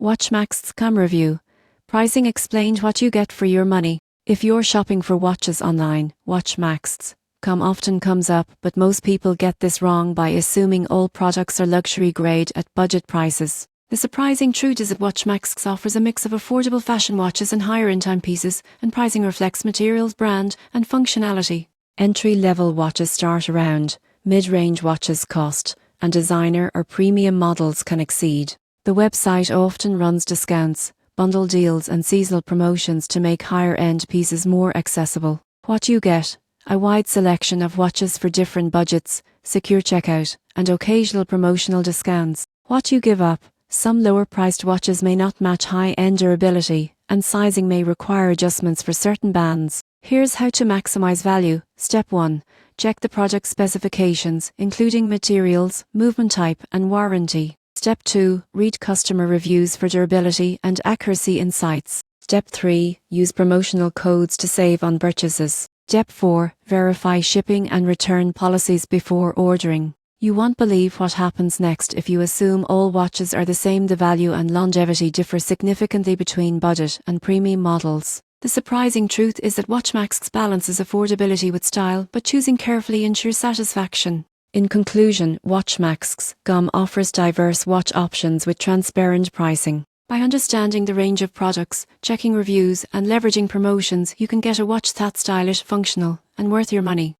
WatchMaxxcom review. Pricing explained what you get for your money. If you're shopping for watches online, WatchMaxxcom often comes up, but most people get this wrong by assuming all products are luxury grade at budget prices. The surprising truth is that WatchMaxxcom offers a mix of affordable fashion watches and higher-end timepieces, and pricing reflects materials, brand, and functionality. Entry-level watches start around, mid-range watches cost, and designer or premium models can exceed. The website often runs discounts, bundle deals and seasonal promotions to make higher-end pieces more accessible. What you get: a wide selection of watches for different budgets, secure checkout, and occasional promotional discounts. What you give up: some lower-priced watches may not match high-end durability, and sizing may require adjustments for certain bands. Here's how to maximize value. Step 1. Check the product specifications, including materials, movement type, and warranty. Step 2. Read customer reviews for durability and accuracy insights. Step 3. Use promotional codes to save on purchases. Step 4. Verify shipping and return policies before ordering. You won't believe what happens next if you assume all watches are the same. The value and longevity differ significantly between budget and premium models. The surprising truth is that WatchMaxxcom balances affordability with style, but choosing carefully ensures satisfaction. In conclusion, WatchMaxxcom offers diverse watch options with transparent pricing. By understanding the range of products, checking reviews, and leveraging promotions, you can get a watch that's stylish, functional, and worth your money.